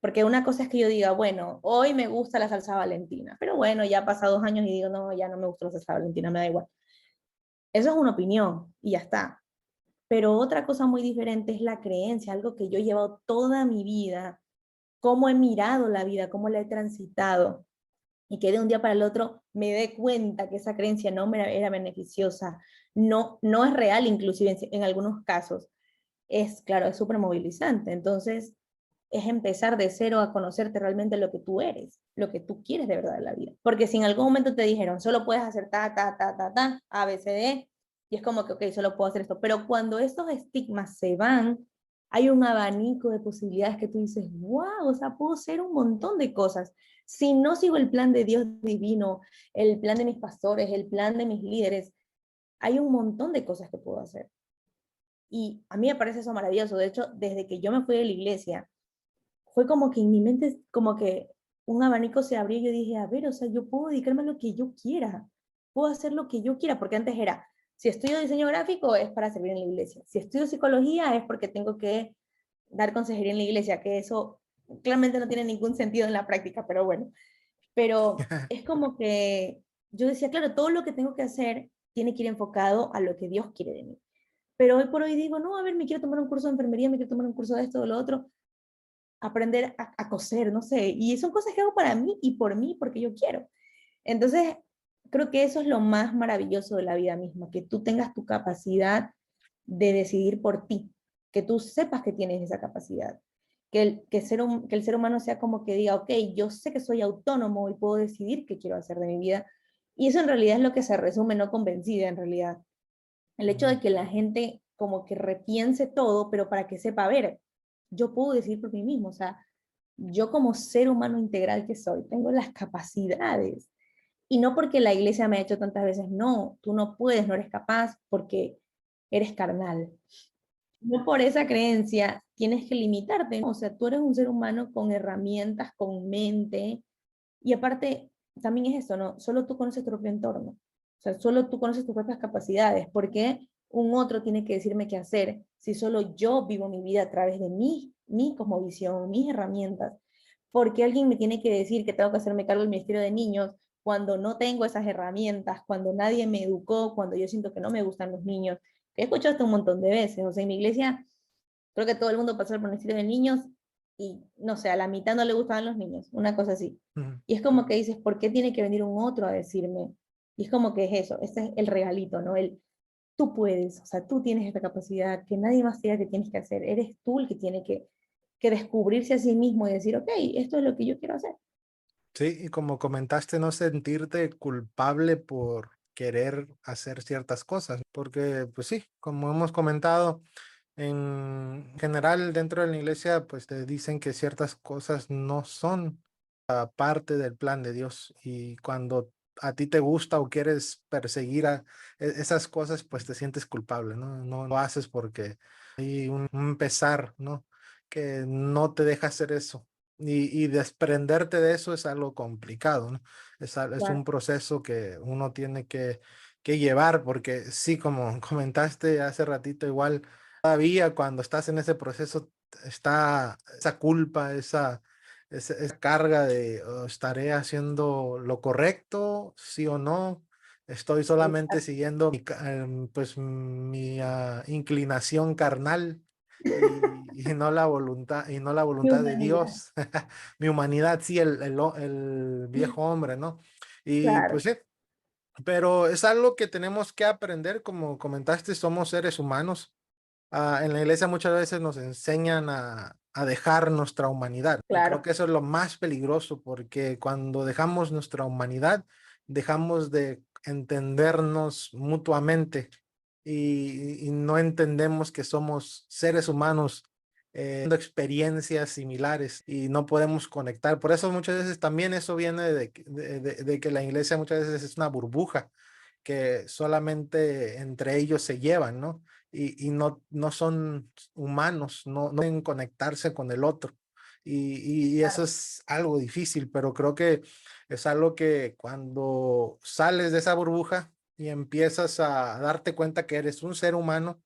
Porque una cosa es que yo diga, bueno, hoy me gusta la salsa valentina, pero bueno, ya pasa 2 años y digo, no, ya no me gusta la salsa valentina, me da igual. Eso es una opinión y ya está. Pero otra cosa muy diferente es la creencia, algo que yo he llevado toda mi vida, cómo he mirado la vida, cómo la he transitado, y que de un día para el otro me dé cuenta que esa creencia no me era beneficiosa, no es real inclusive en algunos casos, es claro, es súper movilizante. Entonces, es empezar de cero a conocerte realmente lo que tú eres, lo que tú quieres de verdad de la vida. Porque si en algún momento te dijeron, solo puedes hacer ta, A, B, C, D, y es como que, ok, solo puedo hacer esto. Pero cuando estos estigmas se van, hay un abanico de posibilidades que tú dices, wow, o sea, puedo hacer un montón de cosas. Si no sigo el plan de Dios divino, el plan de mis pastores, el plan de mis líderes, hay un montón de cosas que puedo hacer. Y a mí me parece eso maravilloso. De hecho, desde que yo me fui de la iglesia, fue como que en mi mente, como que un abanico se abrió y yo dije, a ver, o sea, yo puedo dedicarme a lo que yo quiera, puedo hacer lo que yo quiera, porque antes era, si estudio diseño gráfico es para servir en la iglesia, si estudio psicología es porque tengo que dar consejería en la iglesia, que eso claramente no tiene ningún sentido en la práctica, pero bueno, pero es como que yo decía, claro, todo lo que tengo que hacer tiene que ir enfocado a lo que Dios quiere de mí. Pero hoy por hoy digo, no, a ver, me quiero tomar un curso de enfermería, me quiero tomar un curso de esto, de lo otro, aprender a coser, no sé, y son cosas que hago para mí y por mí, porque yo quiero. Entonces, creo que eso es lo más maravilloso de la vida misma, que tú tengas tu capacidad de decidir por ti, que tú sepas que tienes esa capacidad, que el ser humano sea como que diga, ok, yo sé que soy autónomo y puedo decidir qué quiero hacer de mi vida. Y eso en realidad es lo que se resume, no convencida en realidad. El hecho de que la gente como que repiense todo, pero para que sepa, a ver, yo puedo decidir por mí mismo, o sea, yo como ser humano integral que soy, tengo las capacidades. Y no porque la iglesia me ha hecho tantas veces, no, tú no puedes, no eres capaz porque eres carnal. No por esa creencia tienes que limitarte, ¿no? O sea, tú eres un ser humano con herramientas, con mente, y aparte, también es eso, ¿no? Solo tú conoces tu propio entorno. O sea, solo tú conoces tus propias capacidades. ¿Por qué un otro tiene que decirme qué hacer si solo yo vivo mi vida a través de mi cosmovisión, mis herramientas? ¿Por qué alguien me tiene que decir que tengo que hacerme cargo del Ministerio de Niños cuando no tengo esas herramientas, cuando nadie me educó, cuando yo siento que no me gustan los niños? He escuchado esto un montón de veces. O sea, en mi iglesia creo que todo el mundo pasó por el Ministerio de Niños y, no sé, a la mitad no le gustaban los niños, una cosa así. Y es como que dices, ¿por qué tiene que venir un otro a decirme? Y es como que es eso, ese es el regalito, ¿no? Tú puedes, o sea, tú tienes esta capacidad, que nadie más te diga que tienes que hacer, eres tú el que tiene que descubrirse a sí mismo y decir, ok, esto es lo que yo quiero hacer. Sí, y como comentaste, no sentirte culpable por querer hacer ciertas cosas, porque pues sí, como hemos comentado, en general dentro de la iglesia pues te dicen que ciertas cosas no son parte del plan de Dios y cuando a ti te gusta o quieres perseguir esas cosas pues te sientes culpable, ¿no? No lo haces porque hay un pesar, ¿no? Que no te deja hacer eso. Y desprenderte de eso es algo complicado, ¿no? Es un Claro, proceso que uno tiene que llevar, porque sí, como comentaste hace ratito, igual todavía cuando estás en ese proceso está esa culpa, esa carga de "Oh, estaré haciendo lo correcto, sí o no, estoy solamente exacto. siguiendo pues mi inclinación carnal y no la voluntad, y no la Mi voluntad de humanidad, Dios, mi humanidad, sí, el viejo hombre, ¿no? Y claro, pues sí, pero es algo que tenemos que aprender, como comentaste, somos seres humanos. En la iglesia muchas veces nos enseñan a dejar nuestra humanidad y creo claro, que eso es lo más peligroso porque cuando dejamos nuestra humanidad, dejamos de entendernos mutuamente y no entendemos que somos seres humanos teniendo experiencias similares y no podemos conectar. Por eso muchas veces también eso viene de que la iglesia muchas veces es una burbuja que solamente entre ellos se llevan, ¿no? Y no son humanos, no pueden conectarse con el otro. Y eso claro, es algo difícil, pero creo que es algo que cuando sales de esa burbuja y empiezas a darte cuenta que eres un ser humano,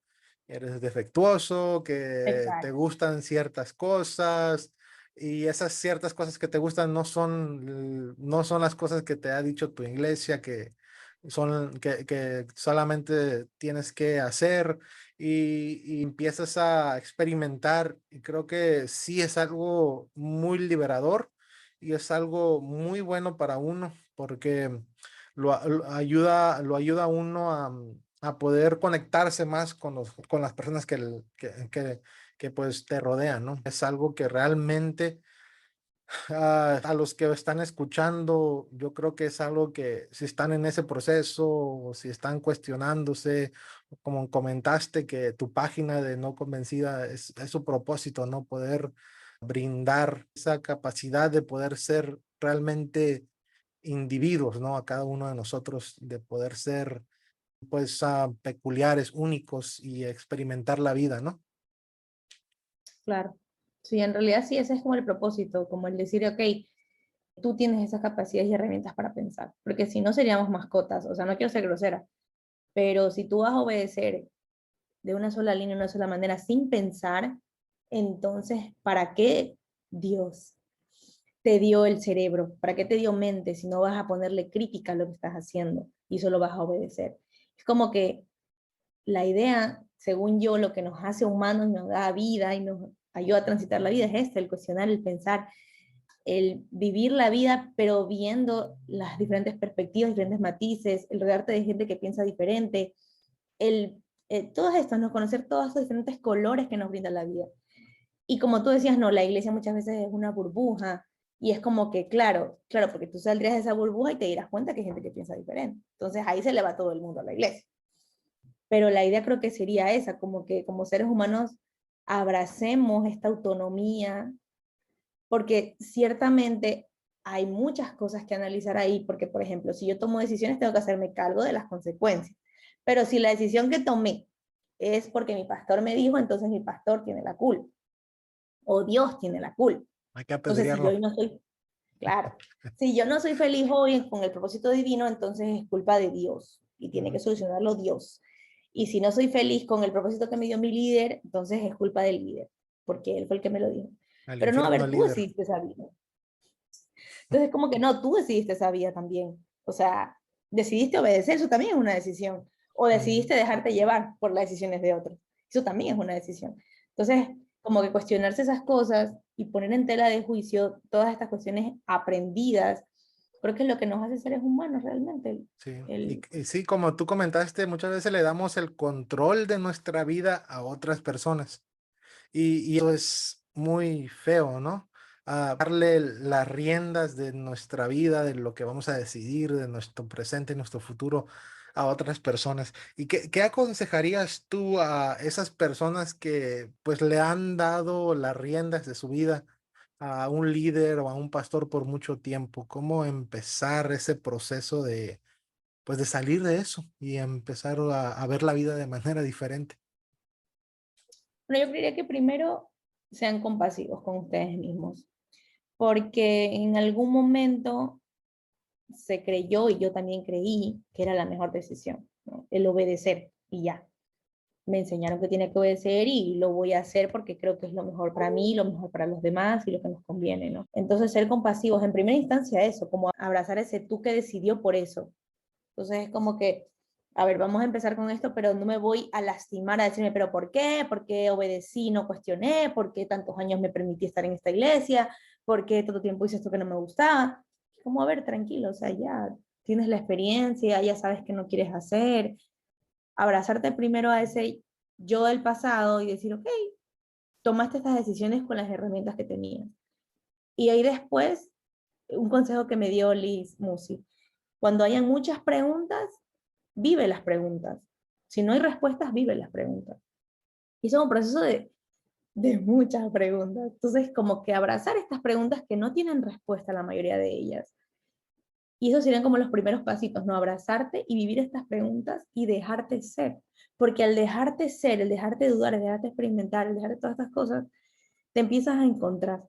eres defectuoso, que te exacto, gustan ciertas cosas y esas ciertas cosas que te gustan no son las cosas que te ha dicho tu iglesia son que solamente tienes que hacer y empiezas a experimentar y creo que sí es algo muy liberador y es algo muy bueno para uno porque lo ayuda a uno a poder conectarse más con las personas que pues te rodean, ¿no? Es algo que realmente a los que están escuchando, yo creo que es algo que si están en ese proceso o si están cuestionándose, como comentaste que tu página de No Convencida es su propósito, ¿no? Poder brindar esa capacidad de poder ser realmente individuos, ¿no? A cada uno de nosotros, de poder ser pues peculiares, únicos y experimentar la vida, ¿no? claro. Sí, en realidad sí, ese es como el propósito, como el decir, ok, tú tienes esas capacidades y herramientas para pensar, porque si no seríamos mascotas, o sea, no quiero ser grosera, pero si tú vas a obedecer de una sola línea, de una sola manera, sin pensar, entonces, ¿para qué Dios te dio el cerebro? ¿Para qué te dio mente si no vas a ponerle crítica a lo que estás haciendo y solo vas a obedecer? Es como que la idea, según yo, lo que nos hace humanos, nos da vida y nos ayuda a transitar la vida es este, el cuestionar, el pensar, el vivir la vida, pero viendo las diferentes perspectivas, diferentes matices, el rodearte de gente que piensa diferente, todos estos, ¿no? Conocer todos estos diferentes colores que nos brinda la vida. Y como tú decías, no, la iglesia muchas veces es una burbuja, y es como que, claro, claro, porque tú saldrías de esa burbuja y te dirás cuenta que hay gente que piensa diferente. Entonces ahí se le va todo el mundo a la iglesia. Pero la idea creo que sería esa, como que como seres humanos abracemos esta autonomía, porque ciertamente hay muchas cosas que analizar ahí, porque por ejemplo, si yo tomo decisiones, tengo que hacerme cargo de las consecuencias. Pero si la decisión que tomé es porque mi pastor me dijo, entonces mi pastor tiene la culpa, o Dios tiene la culpa. Hay que Entonces, si yo apedrearlo. hoy no soy, claro, si yo no soy feliz hoy con el propósito divino, entonces es culpa de Dios y tiene Ujú. que solucionarlo Dios. Y si no soy feliz con el propósito que me dio mi líder, entonces es culpa del líder, porque él fue el que me lo dijo. Al Pero no, a infierno ver, al tú líder. decidiste esa vida. Entonces, como que no, tú decidiste esa vida también. O sea, decidiste obedecer, eso también es una decisión. O Ujú. decidiste dejarte llevar por las decisiones de otros. Eso también es una decisión. Entonces, como que cuestionarse esas cosas y poner en tela de juicio todas estas cuestiones aprendidas, creo que es lo que nos hace seres humanos realmente. Sí, El, y sí, como tú comentaste, muchas veces le damos el control de nuestra vida a otras personas. Y eso es muy feo, ¿no? Darle las riendas de nuestra vida, de lo que vamos a decidir, de nuestro presente y nuestro futuro a otras personas. ¿Y qué aconsejarías tú a esas personas que pues le han dado las riendas de su vida a un líder o a un pastor por mucho tiempo? ¿Cómo empezar ese proceso de pues de salir de eso y empezar a ver la vida de manera diferente? bueno, yo creería que primero sean compasivos con ustedes mismos, porque en algún momento se creyó y yo también creí que era la mejor decisión, ¿no? El obedecer y ya. Me enseñaron que tiene que obedecer y lo voy a hacer porque creo que es lo mejor para mí, lo mejor para los demás y lo que nos conviene, ¿no? Entonces, ser compasivos, en primera instancia eso, como abrazar ese tú que decidió por eso. Entonces, es como que, a ver, vamos a empezar con esto, pero no me voy a lastimar a decirme, pero ¿por qué? ¿Por qué obedecí, no cuestioné? ¿Por qué tantos años me permití estar en esta iglesia? ¿Por qué todo tiempo hice esto que no me gustaba? Como, a ver, tranquilo, o sea, ya tienes la experiencia, ya sabes que no quieres hacer, abrazarte primero a ese yo del pasado y decir, ok, tomaste estas decisiones con las herramientas que tenías. Y ahí después, un consejo que me dio Liz Musi, cuando hayan muchas preguntas, vive las preguntas. Si no hay respuestas, vive las preguntas. Y eso es un proceso de muchas preguntas. Entonces, como que abrazar estas preguntas que no tienen respuesta, la mayoría de ellas. Y esos serían como los primeros pasitos, ¿no? Abrazarte y vivir estas preguntas y dejarte ser. Porque al dejarte ser, el dejarte dudar, el dejarte experimentar, el dejarte todas estas cosas, te empiezas a encontrar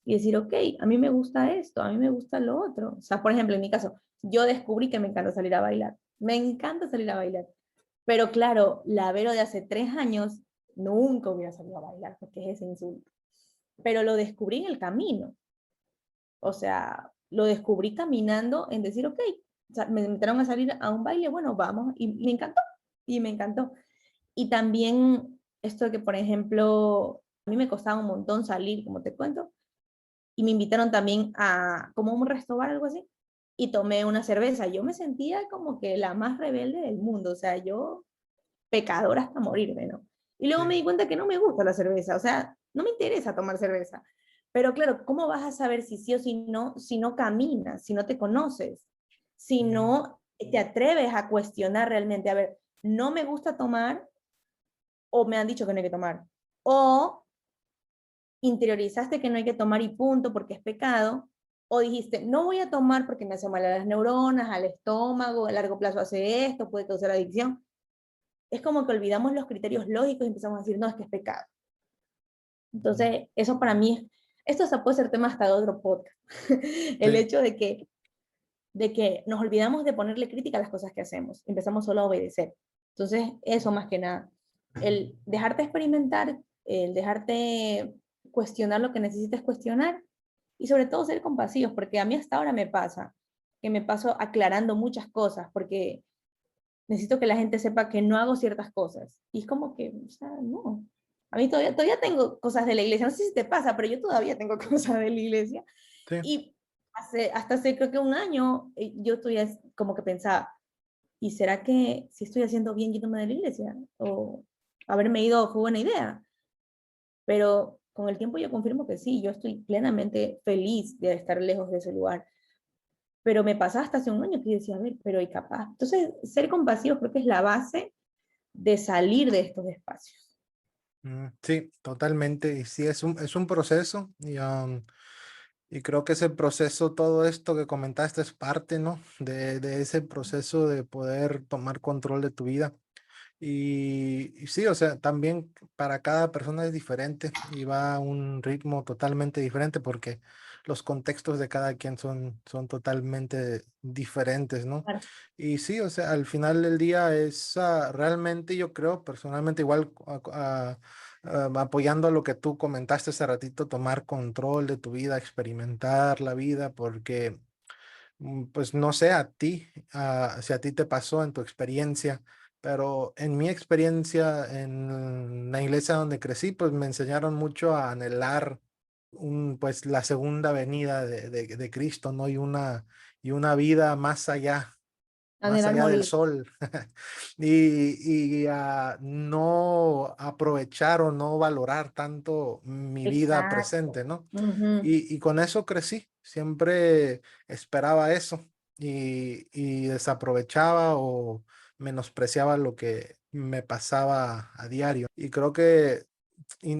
y decir, ok, a mí me gusta esto, a mí me gusta lo otro. O sea, por ejemplo, en mi caso, yo descubrí que me encanta salir a bailar. Me encanta salir a bailar. Pero claro, la Vero de hace 3 años nunca hubiera salido a bailar, porque es ese insulto. Pero lo descubrí en el camino. O sea, lo descubrí caminando en decir, ok, o sea, me invitaron a salir a un baile, bueno, vamos, y me encantó, y me encantó. Y también esto de que, por ejemplo, a mí me costaba un montón salir, como te cuento, y me invitaron también a como un restaurante, algo así, y tomé una cerveza. Yo me sentía como que la más rebelde del mundo, o sea, yo pecadora hasta morirme, ¿no? Y luego me Sí. di cuenta que no me gusta la cerveza, o sea, no me interesa tomar cerveza. Pero claro, ¿cómo vas a saber si sí o si no caminas, si no te conoces, si Mm. no te atreves a cuestionar realmente? A ver, no me gusta tomar o me han dicho que no hay que tomar. O interiorizaste que no hay que tomar y punto porque es pecado. O dijiste, no voy a tomar porque me hace mal a las neuronas, al estómago, a largo plazo hace esto, puede causar adicción. Es como que olvidamos los criterios lógicos y empezamos a decir, no, es que es pecado. Entonces, eso para mí Esto se puede ser tema hasta de otro podcast. El Sí, hecho de que nos olvidamos de ponerle crítica a las cosas que hacemos, empezamos solo a obedecer. Entonces, eso más que nada, el dejarte experimentar, el dejarte cuestionar lo que necesites cuestionar y sobre todo ser compasivos, porque a mí hasta ahora me pasa, que me paso aclarando muchas cosas, porque necesito que la gente sepa que no hago ciertas cosas. Y es como que, o sea, no. A mí todavía tengo cosas de la iglesia, no sé si te pasa, pero yo todavía tengo cosas de la iglesia. sí. Y hasta hace creo que un año yo estoy como que pensaba, ¿y será que si estoy haciendo bien yéndome de la iglesia? O haberme ido fue buena idea. Pero con el tiempo yo confirmo que sí, yo estoy plenamente feliz de estar lejos de ese lugar. Pero me pasaba hasta hace un año que yo decía, a ver, pero y capaz. Entonces, ser compasivo creo que es la base de salir de estos espacios. Sí, totalmente. Y sí, es un proceso y creo que ese proceso, todo esto que comentaste es parte, ¿no? De ese proceso de poder tomar control de tu vida. Y sí, o sea, también para cada persona es diferente y va a un ritmo totalmente diferente porque los contextos de cada quien son totalmente diferentes, ¿no? Claro. Y sí, o sea, al final del día es realmente yo creo personalmente igual apoyando lo que tú comentaste hace ratito, tomar control de tu vida, experimentar la vida, porque pues no sé a ti, si a ti te pasó en tu experiencia, pero en mi experiencia en la iglesia donde crecí, pues me enseñaron mucho a anhelar pues la segunda venida de Cristo, ¿no? Y una vida más Anhelar allá del morir. sol, y a no aprovechar o no valorar tanto mi vida Exacto. presente, ¿no? Ujú. Y con eso crecí, siempre esperaba eso y desaprovechaba o menospreciaba lo que me pasaba a diario. Y creo que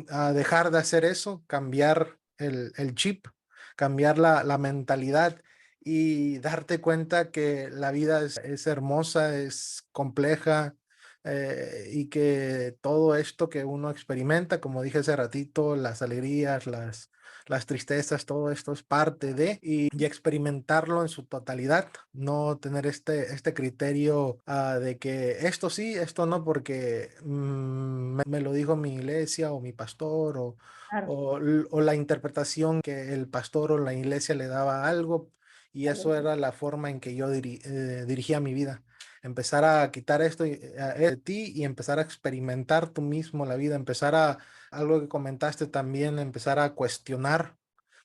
a dejar de hacer eso, cambiar el chip, cambiar la mentalidad y darte cuenta que la vida es hermosa, es compleja, y que todo esto que uno experimenta, como dije hace ratito, las alegrías, las tristezas, todo esto es parte de y experimentarlo en su totalidad, no tener este criterio de que esto sí, esto no, porque me lo dijo mi iglesia o mi pastor Claro. o la interpretación que el pastor o la iglesia le daba a algo y eso era la forma en que yo dirigía mi vida. Empezar a quitar esto de ti y empezar a experimentar tú mismo la vida, empezar a, algo que comentaste también, empezar a cuestionar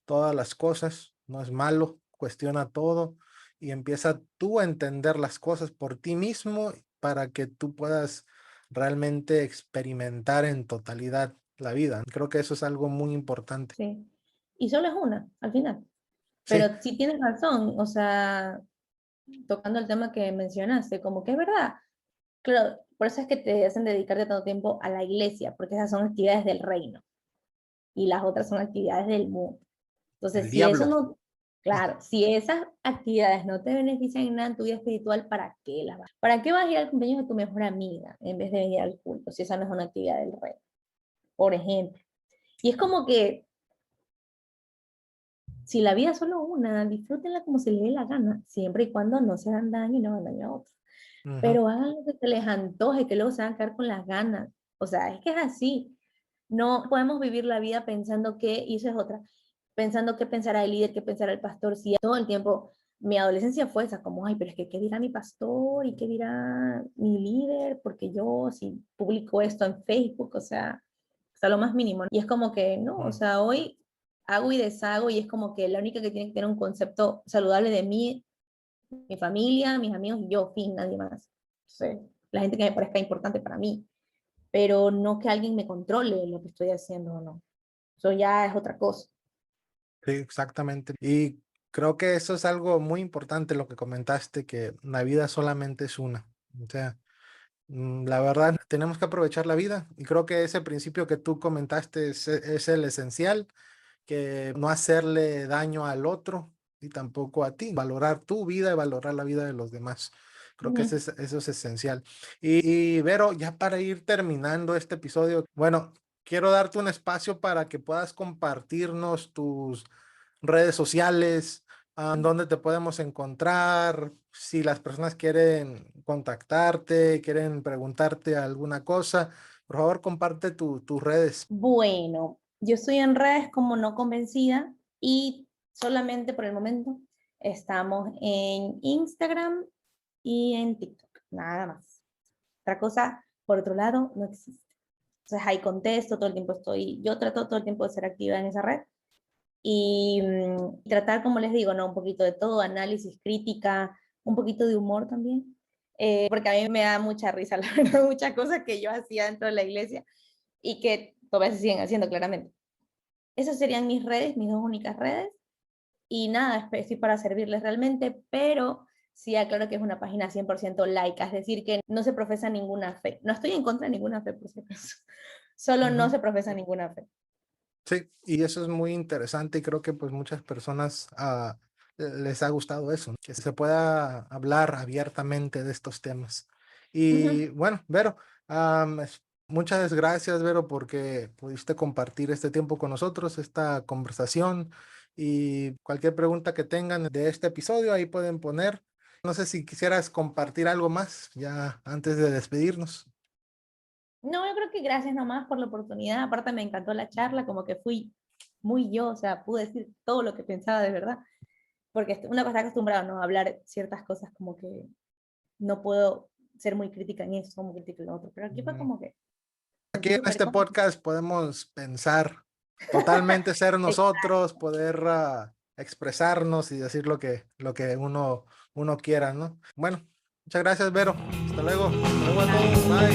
todas las cosas, no es malo, cuestiona todo y empieza tú a entender las cosas por ti mismo para que tú puedas realmente experimentar en totalidad la vida. Creo que eso es algo muy importante. Sí. Y solo es una, al final. Sí, Pero sí tienes razón, o sea, tocando el tema que mencionaste, como que es verdad. Claro, por eso es que te hacen dedicarte tanto tiempo a la iglesia, porque esas son actividades del reino y las otras son actividades del mundo. el Entonces, si eso diablo. no, claro, si esas actividades no te benefician en nada en tu vida espiritual, ¿para qué las vas? ¿Para qué vas a ir al cumpleaños de tu mejor amiga en vez de venir al culto, si esa no es una actividad del reino, por ejemplo? Y es como que si la vida es solo una, disfrútenla como se les dé la gana, siempre y cuando no se hagan daño y no hagan daño a otros. Ujú. Pero hagan lo que se les antoje, que luego se van a quedar con las ganas. O sea, es que es así. No podemos vivir la vida pensando que, y eso es otra, pensando qué pensará el líder, qué pensará el pastor, si todo el tiempo mi adolescencia fue esa, como, ay, pero es que qué dirá mi pastor y qué dirá mi líder, porque yo si publico esto en Facebook, o sea, hasta lo más mínimo. Y es como que, no, o Mm. sea, hoy hago y deshago y es como que la única que tiene que tener un concepto saludable de mí, mi familia, mis amigos y yo, fin, nadie más. Entonces, la gente que me parezca importante para mí, pero no que alguien me controle lo que estoy haciendo o no. Eso ya es otra cosa. Sí, exactamente. Y creo que eso es algo muy importante lo que comentaste, que la vida solamente es una. O sea, la verdad, tenemos que aprovechar la vida y creo que ese principio que tú comentaste es el esencial, que no hacerle daño al otro y tampoco a ti, valorar tu vida y valorar la vida de los demás. Creo que eso es esencial. Y Vero, ya para ir terminando este episodio, bueno, quiero darte un espacio para que puedas compartirnos tus redes sociales, dónde te podemos encontrar, si las personas quieren contactarte, quieren preguntarte alguna cosa, por favor comparte tus redes. Bueno, yo estoy en redes como no convencida y solamente por el momento estamos en Instagram y en TikTok, nada más. Otra cosa, por otro lado, no existe. Entonces ahí contesto, todo el tiempo yo trato todo el tiempo de ser activa en esa red y tratar, como les digo, ¿no? Un poquito de todo, análisis, crítica, un poquito de humor también, porque a mí me da mucha risa, la verdad, muchas cosas que yo hacía dentro de la iglesia y que todavía se siguen haciendo claramente. Esas serían mis redes, mis dos únicas redes, y nada, estoy para servirles realmente, pero sí aclaro que es una página 100% laica, es decir, que no se profesa ninguna fe. No estoy en contra de ninguna fe, por si acaso. Solo no Ujú. se profesa ninguna fe. Sí, y eso es muy interesante y creo que pues muchas personas les ha gustado eso, ¿no? Que se pueda hablar abiertamente de estos temas. Y Ujú. bueno, Vero, muchas gracias, Vero, porque pudiste compartir este tiempo con nosotros, esta conversación y cualquier pregunta que tengan de este episodio ahí pueden poner. No sé si quisieras compartir algo más ya antes de despedirnos. No, yo creo que gracias nomás por la oportunidad. Aparte me encantó la charla, como que fui muy yo, o sea, pude decir todo lo que pensaba de verdad. Porque uno está acostumbrado, ¿no? A hablar ciertas cosas como que no puedo ser muy crítica en eso, muy crítica en lo otro. Pero aquí fue como que Aquí sentí en súper este cómodo. podcast podemos pensar totalmente, ser nosotros, poder expresarnos y decir lo que uno quiera, ¿no? Bueno, muchas gracias, Vero. Hasta luego. Hasta luego a todos. Bye.